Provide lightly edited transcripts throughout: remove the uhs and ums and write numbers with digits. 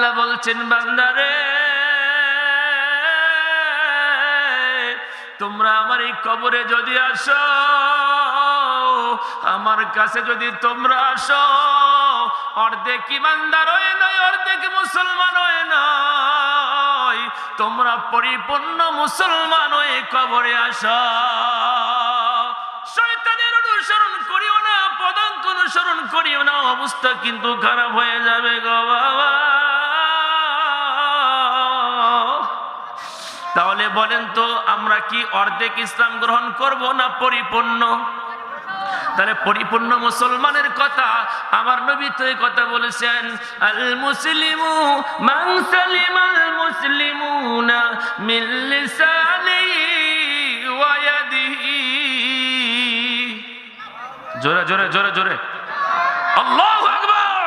আল্লাহ বলছেন বান্দারে তোমরা আমার এই কবরে যদি আসো, আমার কাছে যদি তোমরা আসো, অর্ধেক ইমানদার হয়ে নয়, অর্ধেক মুসলমান হয়ে নয়, তোমরা পরিপূর্ণ মুসলমান হয়ে কবরে আসো। শয়তানের অনুসরণ করিও না, পদাঙ্ক অনুসরণ করিও না, অবস্থা কিন্তু খারাপ হয়ে যাবে গো বাবা। তাহলে বলেন তো আমরা কি অর্ধেক ইসলাম গ্রহণ করব না পরিপূর্ণ? তাহলে পরিপূর্ণ মুসলমানের কথা আমার নবী তো এই কথা বলেছেন, আল মুসলিমু মান সালিমাল মুসলিমুনা মিন লিসানিহি ওয়া ইয়াদিহি। জোরে জোরে জোরে জোরে আল্লাহু আকবার।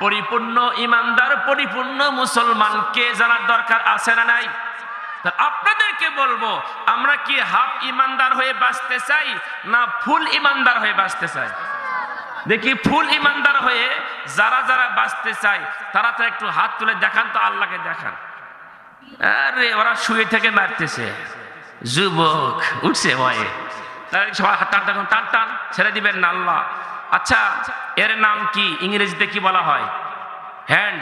পরিপূর্ণ ইমানদার, পরিপূর্ণ মুসলমান কে জানার দরকার আছে না নাই? আপনাদেরকে বলবো, আমরা কি হাফ ইমানদার হয়ে বাঁচতে চাই না ফুল ইমানদার হয়ে বাঁচতে চাই? দেখি ফুল ইমানদার হয়ে যারা যারা বাঁচতে চাই তারা তো একটু হাত তুলে দেখান তো, আল্লাহকে দেখান। আরে ওরা শুয়ে থেকে মারতেছে, যুবক উঠছে ভয়ে, সবাই হাত টান টান টান টান ছেড়ে দিবেন না আল্লাহ। আচ্ছা এর নাম কি? ইংরেজিতে কি বলা হয়? হ্যান্ড।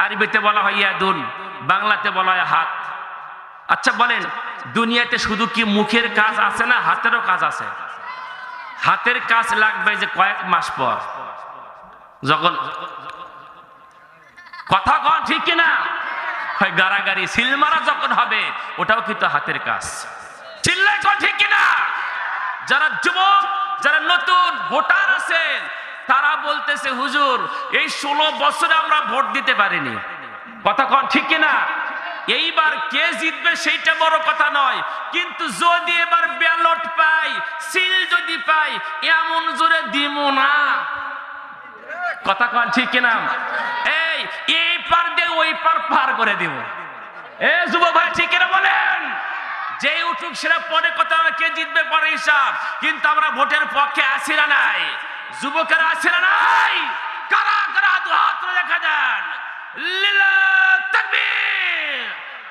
আরবিতে বলা হয় ইয়াদুন, বাংলাতে বলা হয় হাত। আচ্ছা বলেন, দুনিয়াতে শুধু কি মুখের কাজ আছে না হাতেরও কাজ আছে? হাতের কাজ লাগবে যে কয়েক মাস পর, যখন কথা কন ঠিক কিনা, হয় গারাগারি সিলমারা যখন হবে, ওটাও কিন্তু হাতের কাজ। চিল্লাই কন ঠিক কিনা? যারা যুবক, যারা নতুন ভোটার আছেন তারা বলতেছে হুজুর এই 16 বছরে আমরা ভোট দিতে পারিনি। কথা কন ঠিক কিনা? এইবার কে জিতবে সেইটা বড় কথা নয়, কিন্তু যদি এবার ব্যালট পাই, সিল যদি পাই, এমন জোরে দিব না। কথা কন ঠিক কিনা? এই পার দিয়ে ওই পার পার করে দিব। যুব ভাই ঠিক কিনা বলেন? যে উঠুক সেটা পরে কথা, কে জিতবে পরে হিসাব, কিন্তু আমরা ভোটের পক্ষে আছি না নাই? যুবকেরা আছে না নাই? কারা কারা দু হাত তুলে দেখা যান। লিল্লাহ তাকবীর।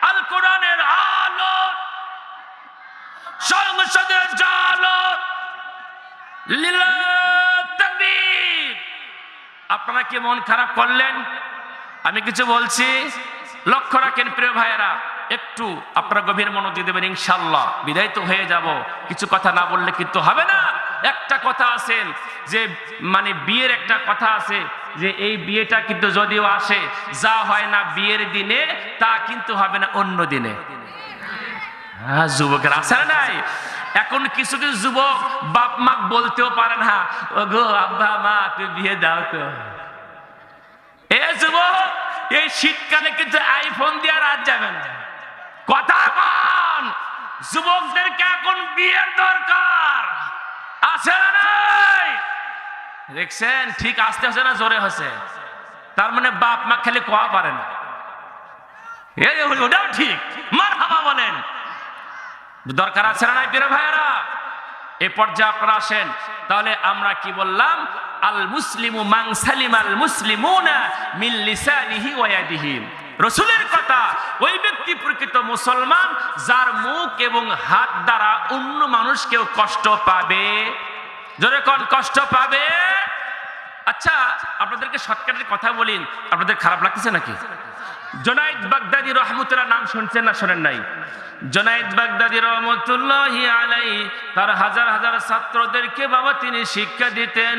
আল কোরআনের আলো, সংসদের জালত, লিল্লাহ তাকবীর। আপনারা কি মন খারাপ করলেন? আমি কিছু বলছি, লক্ষ্য রাখেন প্রিয় ভাইয়েরা, একটু আপনারা গভীর মনোযোগ দেবেন, ইনশাআল্লাহ বিদায় তো হয়ে যাব। কিছু কথা না বললে কিন্তু হবে না। একটা কথা আছে যে মানে বিয়ের একটা কথা আছে যে এই বিয়েটা কিন্তু যদিও আসে, যা হয় না বিয়ের দিনে তা কিন্তু হবে না অন্য দিনে। হ্যাঁ যুবকের আছে না নাই? এখন কিছু কিছু যুবক বাপ মা বলতেও পারে না, ওগো আব্বা মা তুই বিয়ে দাও তো। এ যুবক, এই শীতকালে কিন্তু আইফোন দিয়ে রাত যাবে না। কথা বল, যুবকদেরকে এখন বিয়ের দরকার আছে না নাই? দেখছেন ঠিক আসতে হচ্ছে না জোরে হচ্ছে, তার মানে বাপ মা খালি কোয়া পারে না। ওটাও ঠিক, মারহাবা বলেন। দরকার আছে না নাই প্রিয় ভাইয়েরা? এই পর্যায়ে আপনারা আসেন, তাহলে আমরা কি বললাম? আল মুসলিমু মান সালিমাল মুসলিমুনা মিন লিসানিহি ওয়া ইয়াদিহি। রাসূলের কথা, ওই ব্যক্তি প্রকৃত মুসলমান যার মুখ এবং হাত দ্বারা অন্য মানুষ কেউ কষ্ট পাবে। জোরে কোন কষ্ট পাবে? আচ্ছা আপনাদেরকে শর্টকাটের কথা বলিন, আপনাদের খারাপ লাগতেছে নাকি? জুনায়েদ বাগদাদী রহমতুল্লাহ নাম শুনছেন না শোনেন নাই? জুনায়েদ বাগদাদী রহমতুল্লাহি আলাইহি তার হাজার হাজার ছাত্রদেরকে বাবা তিনি শিক্ষা দিতেন।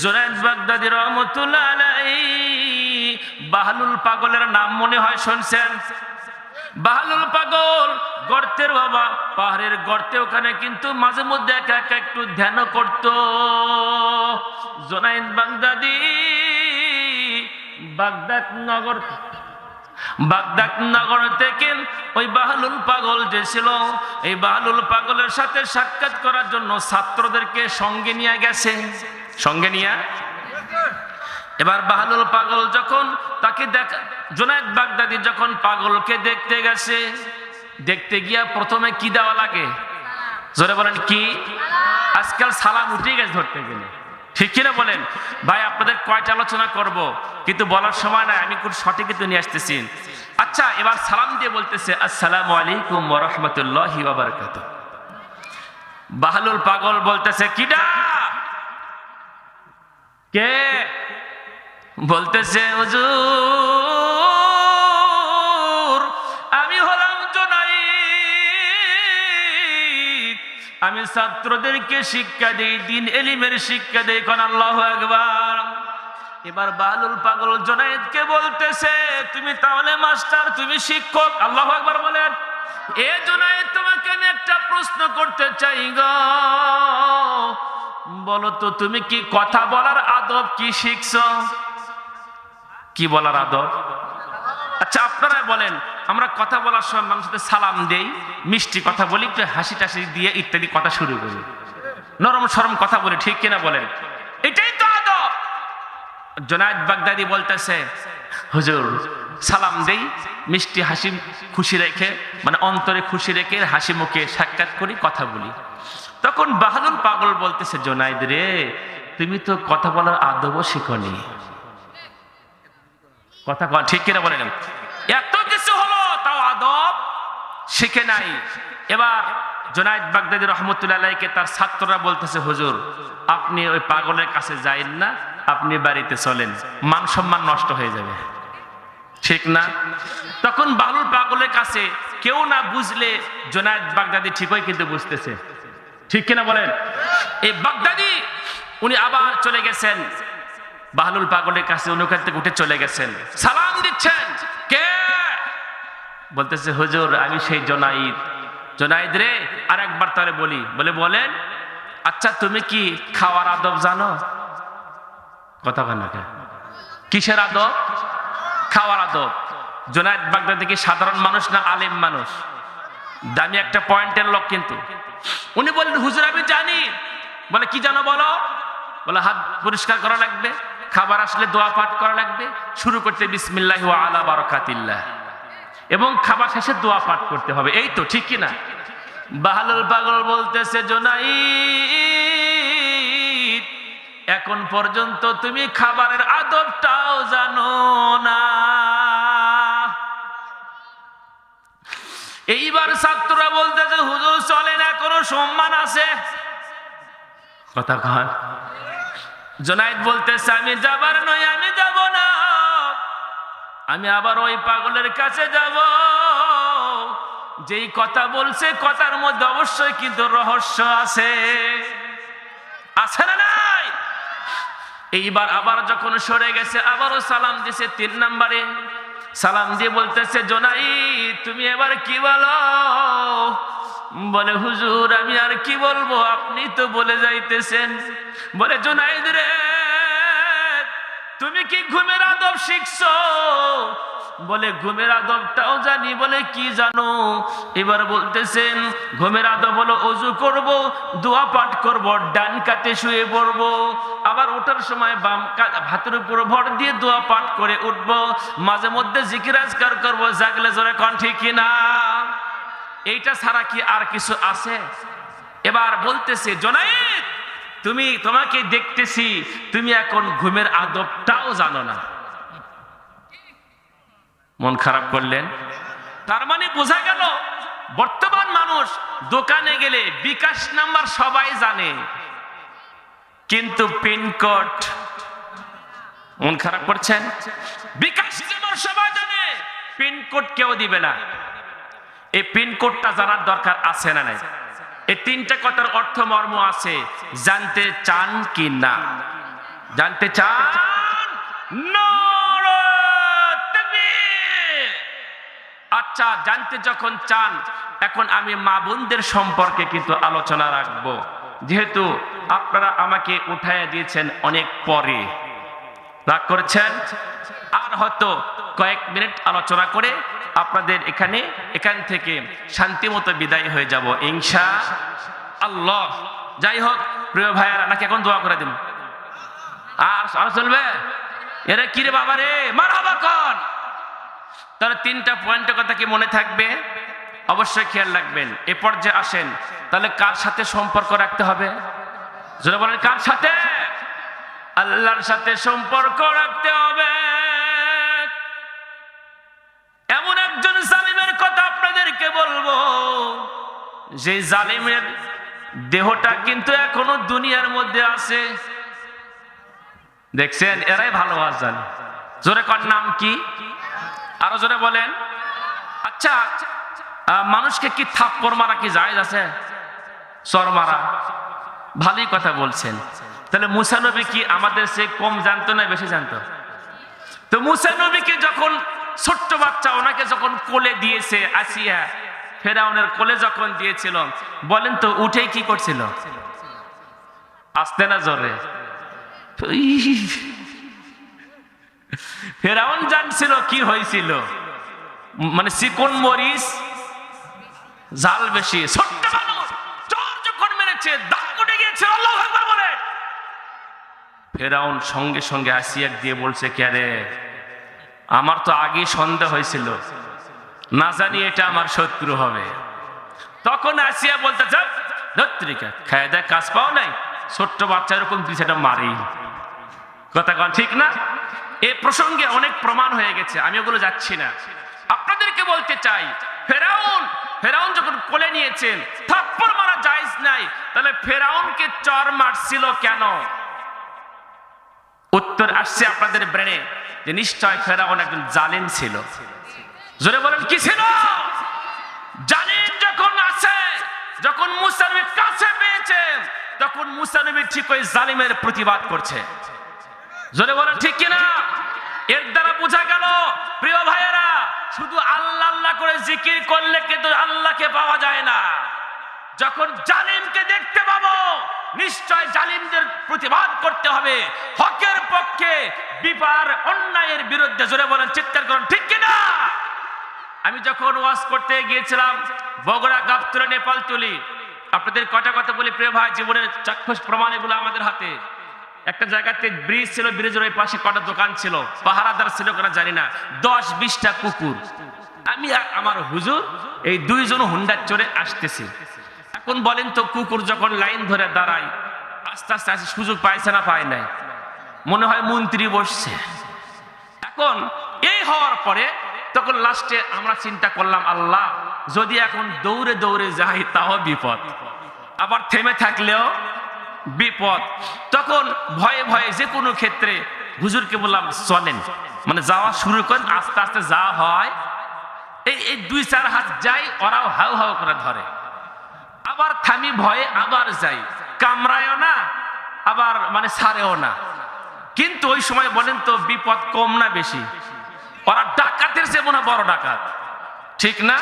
জুনায়েদ বাগদাদী রহমতুল্লাহ আলাইহি বাহলুল পাগলের নাম মনে হয় শুনছেন? বাহলুল পাগল গর্তের বাবা, পাহাড়ের গর্তে, ওখানে কিন্তু মাঝে মধ্যে একা একা একটু ধ্যান করত। জুনায়েদ বাগদাদী বাগদাদ নগর থেকে ওই বাহলুল পাগল যে ছিল, এই বাহলুল পাগলের সাথে সাক্ষাৎ করার জন্য ছাত্রদেরকে সঙ্গে নিয়ে গেছে। সঙ্গে নিয়ে এবার বাহলুল পাগল যখন তাকে দেখা, জুনায়েদ বাগদাদী যখন পাগলকে দেখতে গেছে, দেখতে গিয়া প্রথমে কি দেওয়া লাগে? জোরে বলেন কি? আজকাল সালাম উঠে গেছে ধরতে গেলে, ঠিক কিনা বলেন? ভাই আপনাদের কয়টা আলোচনা করব, কিন্তু বলার সময় নাই, আমি খুব সঠিক কিন্তু নিয়ে আসতেছি। আচ্ছা, এবার সালাম দিয়ে বলতেছে আসসালামু আলাইকুম ওয়া রাহমাতুল্লাহি ওয়া বারাকাতুহু। বাহলুল পাগল বলতেছে কিডা, কে? বলতেছে হুজুর আমি হলাম জুনাইদ, আমি ছাত্রদেরকে শিক্ষা দেই, দিন এলিমের শিক্ষা দেই। কোন আল্লাহু আকবার। এবার বাহলুল পাগল জুনাইদকে বলতেছে তুমি তাহলে মাস্টার, তুমি শিক্ষক। আল্লাহু আকবার বলেন। এ জুনাইদ তোমাকে আমি একটা প্রশ্ন করতে চাই গো, বলো তো তুমি কি কথা বলার আদব কি শিখছো? কি বলার আদব? আচ্ছা আপনারা বলেন, আমরা কথা বলার সময় মানুষের সালাম দেই, মিষ্টি কথা বলি, একটু হাসি টাসি দিয়ে ইত্যাদি কথা শুরু করি, নরম সরম কথা বলি, ঠিক কিনা বলেন? এটাই তো আদব। জুনাইদ বাগদাদি বলতেছে হুজুর সালাম দেই, মিষ্টি হাসি খুশি রেখে, মানে অন্তরে খুশি রেখে হাসি মুখে সাক্ষাৎ করি, কথা বলি। তখন বাহলুল পাগল বলতেছে জুনাইদ রে, তুমি তো কথা বলার আদবও শিখনি। কথা কন, ঠিক কিনা বলেন? এত কিছু হলো তাও আদব শিখে নাই। এবার জুনাইদ বাগদাদি রহমতুল্লাহ আলাইহিকে তার ছাত্ররা বলতেছে হুজুর আপনি ওই পাগলের কাছে যাইন না, আপনি বাড়িতে চলেন, মান সম্মান নষ্ট হয়ে যাবে, ঠিক না? তখন বাহলুল পাগলের কাছে কেউ না বুঝলে জুনাইদ বাগদাদি ঠিকই কিন্তু বুঝতেছে, ঠিক কিনা বলেন? এই বাগদাদি উনি আবার চলে গেছেন বাহলুল পাগলের কাছে, উনি ওখান থেকে উঠে চলে গেছেন, সালাম দিচ্ছেন। কে? বলতেছে হুজুর আমি সেই জুনাইদ। জুনাইদ রে আর একবার তারে বলি, বলেন আচ্ছা তুমি কি খাওয়ার আদব জানো? কথা বলেন না, কিসের আদব? খাওয়ার আদব। জুনাইদ বাগদাদি কি সাধারণ মানুষ না আলেম মানুষ? দামি একটা পয়েন্টের লোক কিন্তু। উনি বললেন হুজুর আমি জানি। বলে কি জানো বলো? বলে হাত পরিষ্কার করা লাগবে, খাবার আসলে দোয়া পাঠ করা লাগবে, শুরু করতে বিসমিল্লাহি ওয়া আলা বারাকাতিল্লাহ, এবং খাবার শেষে দোয়া পাঠ করতে হবে, এই তো, ঠিক কিনা? বাহলুল পাগল বলতেছে জুনাইদ এখন পর্যন্ত তুমি খাবারের আদবটাও জানো না। এইবার ছাত্ররা বলতেছে হুজুর চলে না, কোনো সম্মান আছে? কথা কন। জুনাইদ বলতেছে আমি যাবার নই, আমি যাব না, আমি আবার ওই পাগলের কাছে যাব, যেই কথা বলছে কথার মধ্যে অবশ্যই কিন্তু রহস্য আছে, আছে না নাই? এইবার আবার যখন সরে গেছে আবারও সালাম দিছে, 3 নম্বরে সালাম দিয়ে বলতেছে জুনাইদ তুমি এবার কি বলো? বলে হুজুর আমি আর কি বলবো, আপনি তো বলে যাইতেছেন। বলে জুনাইদ রে তুমি কি ঘুমের আদব শিখছো? বলে ঘুমের আদবটাও জানি। বলে কি জানো? এবার বলতেছেন ঘুমের আদব হলো ওযু করব, দোয়া পাঠ করব, ডান কাতে শুয়ে পড়ব, আবার ওঠার সময় বাম হাতের উপর ভর দিয়ে দোয়া পাঠ করে উঠব, মাঝে মধ্যে জিকির আজকার করব, জাগলে জোরে কোন ঠিক কিনা? এইটা ছাড়া কি আর কিছু আছে? এবার বলতেছে জুনাইদ তোমাকে দেখতেছি তুমি এখন ঘুমের আদবটাও জানো না। মন খারাপ করলেন। তার মানে বোঝা গেল বর্তমান মানুষ দোকানে গেলে বিকাশ নাম্বার সবাই জানে, কিন্তু পিনকোড, মন খারাপ করছেন, বিকাশ নাম্বার সবাই জানে, পিনকোড কেউ দিবে না। এই পিনকোডটা জানার দরকার আছে না নাই? এই 3টা কথার অর্থ মর্ম আছে, জানতে চান কি না? জানতে চান? আচ্ছা জানতে যখন চান, এখন আমি মা বোনদের সম্পর্কে কিন্তু আলোচনা রাখবো, যেহেতু আপনারা আমাকে উঠাইয়া দিয়েছেন অনেক পরে, রাগ করেছেন, আর হয়তো কয়েক মিনিট আলোচনা করে আপনাদের এখান থেকে শান্তি মতো বিদায় হয়ে যাব ইনশাআল্লাহ। যাই হোক প্রিয় ভাইয়ারা, নাকি এখন দোয়া করে দিন? আর চলবে? এরা কিরে বাবা রে, মারহাবা কোন? তাহলে 3টা পয়েন্টের কথা কি মনে থাকবে? অবশ্যই খেয়াল রাখবেন। এ পর্যায়ে আসেন, তাহলে কার সাথে সম্পর্ক রাখতে হবে? যারা বলেন কার সাথে? আল্লাহর সাথে সম্পর্ক রাখতে হবে। এমন একজন জালিমের কথা আপনাদেরকে বলবো, যে জালিমের দেহটা কিন্তু এখনো দুনিয়ার মধ্যে আছে। দেখছেন, এরাই ভালো আছেন। জোরে কর, নাম কি? আরো জোরে বলেন। আচ্ছা, মানুষকে কি থাপ্পড় মারা কি জায়েজ আছে? চর মারা? ভালোই কথা বলছেন। তাহলে মুসা নবী কি আমাদের সে কম জানতো না বেশি জানতো? তো মুসা নবীকে যখন ছোট্ট বাচ্চা ওনাকে যখন কোলে দিয়েছে আসিয়া, ফেরাউনের কোলে যখন দিয়েছিল, বলেন তো উঠে কি করছিল? আসতে না জোরে? ফেরাউন জানছিল কি হয়েছিল, মানে চিকন মরিচ জাল বেশি। ছোট্ট মানুষ চর যখন মেরেছে দাঁত উঠে গিয়েছে। আল্লাহু আকবার বলে। ফেরাউন সঙ্গে সঙ্গে আসিয়া দিয়ে বলছে, কে রে? আমার তো আগে সন্দেহ হয়েছিল, না জানি এটা আমার শত্রু হবে। তখন আসিয়া বলতে চাপ ধত্রিকা খায় দেয়, কাজ পাও নাই, ছোট্ট বাচ্চা এরকম সেটা মারি। কথা কন ঠিক না? এই প্রসঙ্গে অনেক প্রমাণ হয়ে গেছে, আমি ওগুলো যাচ্ছি না। আপনাদেরকে বলতে চাই, ফেরাউন যখন কোলে নিয়েছেন, থাপ্পড় মারা জায়েজ নাই, তাহলে ফেরাউনকে চর মারছিল কেন? উত্তর আসছে আপনাদের ব্রেনে, যে নিশ্চয় ফেরাউন একজন জালিম ছিল। জোরে বলেন, কি ছিল? জালিম যখন আছে, যখন মুসা নবীর কাছে পেয়েছেন, তখন মুসা নবী ঠিক ওই জালিমের প্রতিবাদ করছে। জোরে বলেন ঠিক কিনা? এর দ্বারা বোঝা গেল প্রিয় ভাইয়েরা, শুধু আল্লাহ আল্লাহ করে জিকির করলে কিন্তু আল্লাহকে পাওয়া যায় না। যখন জালিমকে দেখতে পাবো, নিশ্চয় জালিমদের প্রতিবাদ করতে হবে, হকের পক্ষে, বিপার অন্যায়ের বিরুদ্ধে। জোরে বলেন, চিৎকার করুন ঠিক কিনা? আমি যখন ওয়াজ করতে গিয়েছিলাম বগুড়া, গাবতলী, নেপালতলী, আপনাদের কটা কথা বলি প্রিয় ভাই, জীবনের চাক্ষুষ প্রমাণ এগুলো আমাদের হাতে। একটা জায়গাতে ব্রিজ ছিল, ব্রিজের ওই পাশে কটা দোকান ছিল, পাহারাদার ছিল কিনা জানি না, 10-20টা কুকুর। আমি আর আমার হুজুর এই দুইজন হুন্ডার চড়ে আসতেছি। এখন বলেন তো, কুকুর যখন লাইন ধরে দাঁড়ায়, আস্তে আস্তে আসে, সুযোগ পাইছে না পায় নাই? মনে হয় মন্ত্রী বসছে। এখন এই হওয়ার পরে তখন লাস্টে আমরা চিন্তা করলাম, আল্লাহ যদি এখন দৌড়ে দৌড়ে যাই তাও বিপদ, আবার থেমে থাকলেও বিপদ। তখন ভয়ে ভয়ে যে কোনো ক্ষেত্রে হুজুরকে বললাম, চলেন, মানে যাওয়া শুরু করেন, আস্তে আস্তে যা হয়, এই 2-4 হাত যাই, ওরাও হাউ হাউ করে ধরে, আবার থামি ভয়ে আবার যাই, কামড়ায়ও না আবার মানে ছাড়েও না। কিন্তু ওই সময় বলেন তো বিপদ কম না বেশি? ওরা ডাকাতের চেয়ে মনে বড় ডাকাত, ঠিক না?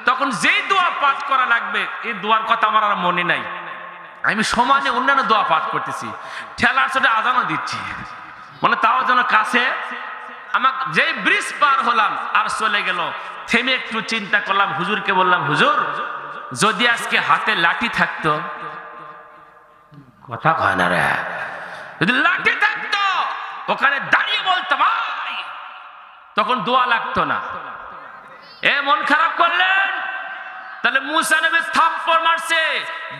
তখন যেই দোয়া পাঠ করা লাগবে, এই দোয়ার কথা আমার আর মনে নাই। আমি সমানে অন্যান্য দোয়া পাঠ করতেছি, ঠেলার সাথে আজানও দিচ্ছি, মানে তাও যেন কাছে। আমার যেই ব্রিজ পার হলাম আর চলে গেল, থেমে একটু চিন্তা করলাম, হুজুরকে বললাম, হুজুর যদি আজকে হাতে লাঠি থাকতো, কথা কয় না রে, যদি লাঠি থাকতো ওখানে দাঁড়িয়ে বলতাম ভাই, তখন দোয়া লাগতো না। এ মন খারাপ করলেন? তাহলে মুসা নবী থাপ্পড় মারছে,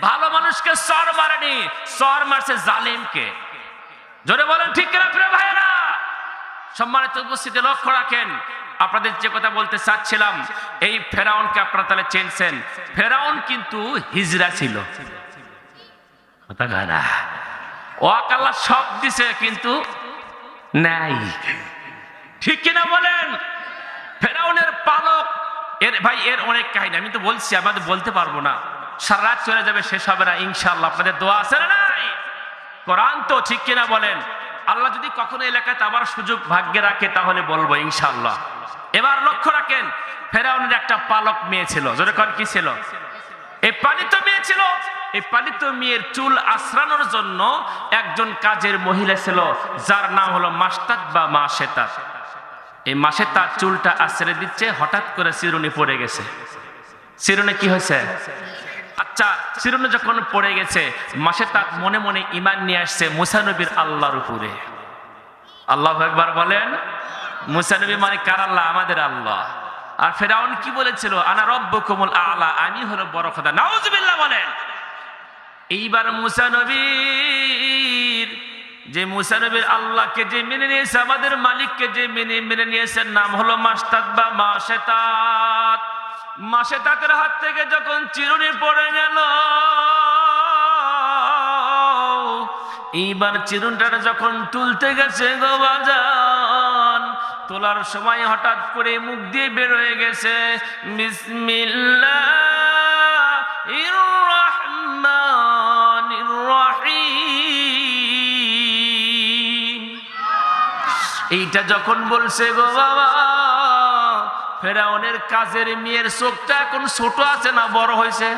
ভালো মানুষকে চর মারেনি, চর মারছে জালিমকে। জোরে বলেন ঠিক কিনা প্রিয় ভাইয়েরা? সম্মানিত উপস্থিতি, লক্ষ্য রাখেন, আপনাদের যে কথা বলতে চাচ্ছিলাম, এই ফেরাউনকে আপনারা তাহলে চেনছেন। ফেরাউন কিন্তু হিজড়া ছিল, কথা কয় না? ওয়াক আল্লাহ সব দিছে কিন্তু নাই, ঠিক কিনা বলেন? ফেরাউনের পালক, এর ভাই এর অনেক কাহিনী, আমি তো বলছি আমাদের বলতে পারবো না, সারা রাত চলে যাবে, শেষ হবে না ইনশাআল্লাহ। আপনাদের দোয়া আছে না নাই? কোরআন তো, ঠিক কিনা বলেন? আল্লাহ যদি কখনো এলাকাতে আবার সুযোগ ভাগ্যে রাখে তাহলে বলবো ইনশাআল্লাহ। এবার লক্ষ্য রাখেন, ফেরাউনের একটা পালক মেয়ে ছিল। জোরে কোন কি ছিল? এই পালিত মেয়ে ছিল। এই পালিত মেয়ের চুল আশ্রানোর জন্য একজন কাজের মহিলা ছিল, যার নাম হলো মাস্তাত বা মাসেতাত। এই মাসেতাত চুলটা আশ্রে দিচ্ছে, হঠাৎ করে চিরুনি পড়ে গেছে। চিরুনি কি হয়েছে? আচ্ছা, চিরুনি যখন পড়ে গেছে, মাসেতাত মনে মনে ঈমান নিয়ে আসছে মুসা নবীর আল্লাহর উপরে। আল্লাহু আকবার বলেন। মুসা নবী মানে কার আল্লাহ? আমাদের আল্লাহ। আর ফেরাউন কি বলেছিল? আনা রব্বুকুমুল আ'লা, আমি হলো বড় খোদা। নাউজুবিল্লাহ বলেন। এইবার মুসা নবীর যে মুসা নবীর আল্লাহকে যে মেনে নিয়েছে, আমাদের মালিককে যে মেনে নিয়েছে, নাম হলো মাস্তাত বা মাশেতাত। মাশেতাতের হাত থেকে যখন চিরুনি পড়ে গেল, এইবার চিরুনটা যখন তুলতে গেছে গো বাজান, তোলার সময় হঠাৎ করে মুখ দিয়ে বের হয়ে গেছে বিসমিল্লাহির রাহমানির রাহিম। এইটা যখন বলছে গো বাবা, ফেরাউনের কাজের মেয়ের চোখটা এখন ছোট আছে না বড় হয়েছে?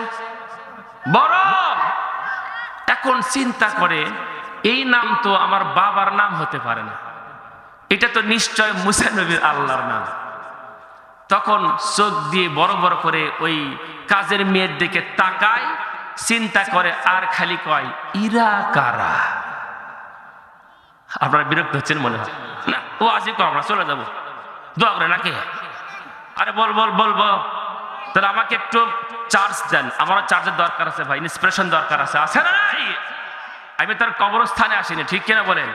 বড়। এখন চিন্তা করে, এই নাম তো আমার বাবার নাম হতে পারে না, এটা তো নিশ্চয় মুসা নবীর আল্লাহর নাম। তখন চোখ দিয়ে বড় বড় করে ওই কাজের মেয়ের দিকে তাকায়, চিন্তা করে আর খালি কয় ইরা কারা। আপনারা বিরক্ত হচ্ছেন মনে হয় না? ও আজকে আমরা চলে যাবো, দোয়া করে নাকি? আরে বলবো তাহলে আমাকে একটু চার্জ দেন, আমারও চার্জের দরকার আছে ভাই, ইন্সপিরেশন দরকার আছে। আছে না নাই? আমি তার কবরস্থানে আসিনি, ঠিক কিনা বলেন?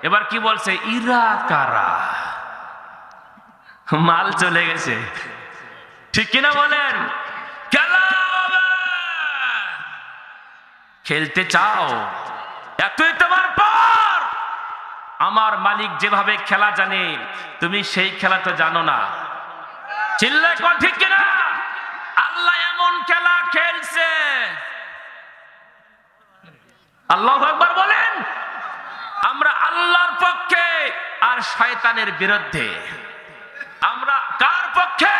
এবার কি বলছে? ইরা কারা। মাল চলে গেছে, ঠিক কিনা বলেন? খেলতে চাও? এতই তোমার পর। আমার মালিক যেভাবে খেলা জানে, তুমি সেই খেলা তো জানো না। চিল্লায় কোন ঠিক কিনা? আল্লাহ এমন খেলা খেলছে, আল্লাহু আকবার বলেন। আমরা আল্লাহর পক্ষে আর শয়তানের বিরুদ্ধে। আমরা কার পক্ষে?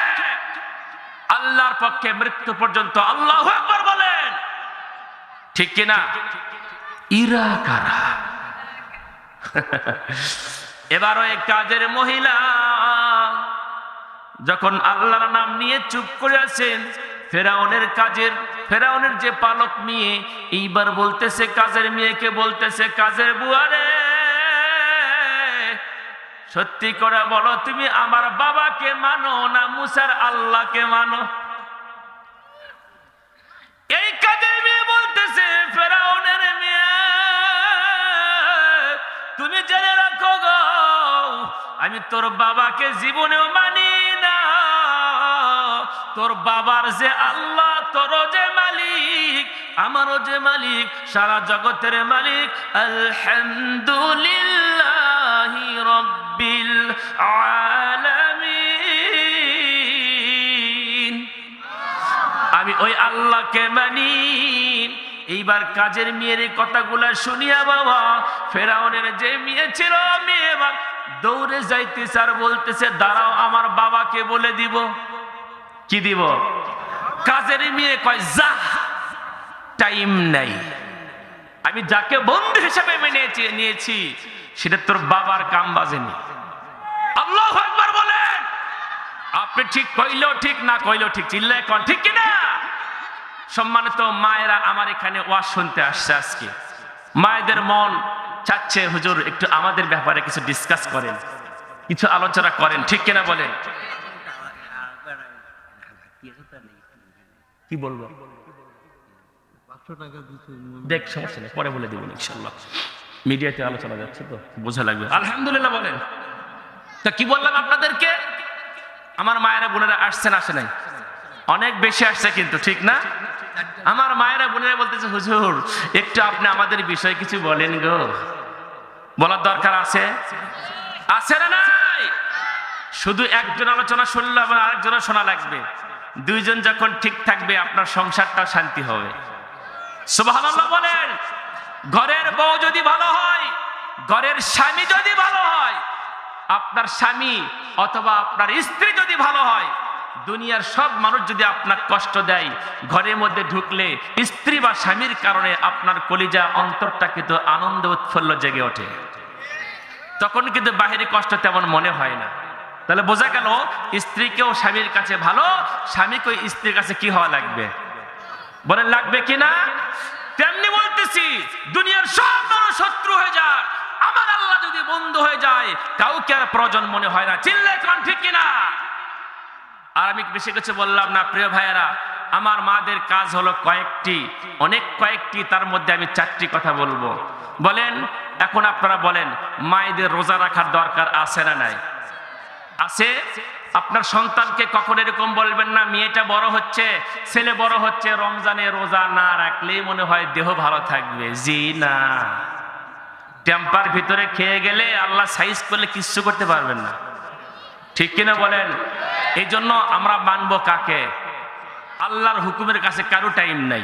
আল্লাহর পক্ষে, মৃত্যু পর্যন্ত। আল্লাহু আকবার বলেন, ঠিক কিনা? ইরা কারা। এবার ওই কাজের মহিলা যখন আল্লাহর নাম নিয়ে চুপ করে আছেন, ফেরাউনের যে পালক মেয়ে এইবার বলতেছে কাজের মেয়েকে, বলতেছে কাজের বুয়ারে, সত্যি করে বলো, তুমি আমার বাবাকে মানো না মুসার আল্লাহকে মানো? এই কাজের মেয়ে বলতেছে, ফেরাউনের মেয়ে, তুমি জেনে রাখো গো, আমি তোর বাবাকে জীবনেও মানি না। তোর বাবার যে আল্লাহ, তোরও যে মালিক, আমারও যে মালিক, সারা জগতের মালিক, আলহামদুলিল্লাহি রাব্বিল আলামিন, আমি ওই আল্লাহকে মানি। এইবার কাজের মেয়ের কথাগুলা শুনিয়া বাবা, ফেরাউনের যে মেয়ে ছিল, মেয়ে এবার দৌড়ে যাইতেছে আর বলতেছে, দাঁড়াও, আমার বাবাকে বলে দিব। কি দিব? কাজের মেয়ে কয়, যা, টাইম নাই, আমি যাকে বন্ধু হিসেবে মেনে নিয়েছি সেটা তোর বাবার কাম বাজেনি। আল্লাহু আকবার বলেন। আপনি ঠিক কইলেও ঠিক, না কইলেও ঠিক, চিল্লায় কোন ঠিক কিনা? সম্মানিত মায়েরা, আমার এখানে ওয়াজ শুনতে আসছে আজকে, মায়েদের মন চাচ্ছে হুজুর একটু আমাদের ব্যাপারে কিছু ডিসকাস করেন, কিছু আলোচনা করেন, ঠিক কিনা বলেন? কি বলবো? দেখ, সমস্যা নেই, পরে বলে দেবেন ইনশাআল্লাহ, মিডিয়াতে আলোচনা যাচ্ছে তো বোঝা লাগবে। আলহামদুলিল্লাহ বলেন। তা কি বললাম আপনাদেরকে? আমার মায়েরা বোনেরা আসছেন, আসে নাই? অনেক বেশি আসছে কিন্তু, ঠিক না? আমার মায়েরা বোনেরা বলতেছে, হুজুর একটু আপনি আমাদের বিষয়ে কিছু বলেন গো। বলার দরকার আছে, আছে না নাই? শুধু একজন আলোচনা শুনলে আবার আরেকজনের শোনা লাগবে। দুইজন যখন ঠিক থাকবে, আপনার সংসারটা শান্তি হবে। সুবহানাল্লাহ বলেন। ঘরের বউ যদি ভালো হয়, ঘরের স্বামী যদি ভালো হয়, আপনার স্বামী অথবা আপনার স্ত্রী যদি ভালো হয়, দুনিয়ার সব মানুষ যদি আপনার কষ্ট দেয়, ঘরের মধ্যে ঢুকলে স্ত্রী বা স্বামীর কারণে আপনার কলিজা, অন্তরটা কিন্তু আনন্দ উৎফুল্ল জেগে ওঠে। তখন কিন্তু বাহিরে কষ্ট তেমন মনে হয় না। তাহলে বোঝা গেল, স্ত্রীকেও স্বামীর কাছে ভালো, স্বামীকেও স্ত্রীর কাছে কি হওয়া লাগবে? বলেন লাগবে কিনা? তেমনি বলতেছি, দুনিয়ার সব মানুষ শত্রু হয়ে যায়, আমার আল্লাহ যদি বন্ধু হয়ে যায়, কাউকে আর প্রয়োজন মনে হয় না। চিল্লায় কোন ঠিক কিনা? আর আমি বেশি কিছু বললাম না প্রিয় ভাইয়েরা। আমার মাদের কাজ হলো কয়েকটি, অনেক কয়েকটি, তার মধ্যে আমি 4টি কথা বলবো। বলেন, এখন আপনারা বলেন, মায়েদের রোজা রাখার দরকার আছে না নাই? আছে। আপনার সন্তানকে কখন এরকম বলবেন না, মেয়েটা বড় হচ্ছে, ছেলে বড় হচ্ছে, রমজানে রোজা না রাখলেই মনে হয় দেহ ভালো থাকবে। জি না, টেম্পার ভিতরে খেয়ে গেলে আল্লাহ সাইজ করলে কিচ্ছু করতে পারবেন না। ঠিক কিনা বলেন? এই জন্য আমরা মানবো কাকে? আল্লাহর হুকুমের কাছে কারো টাইম নাই।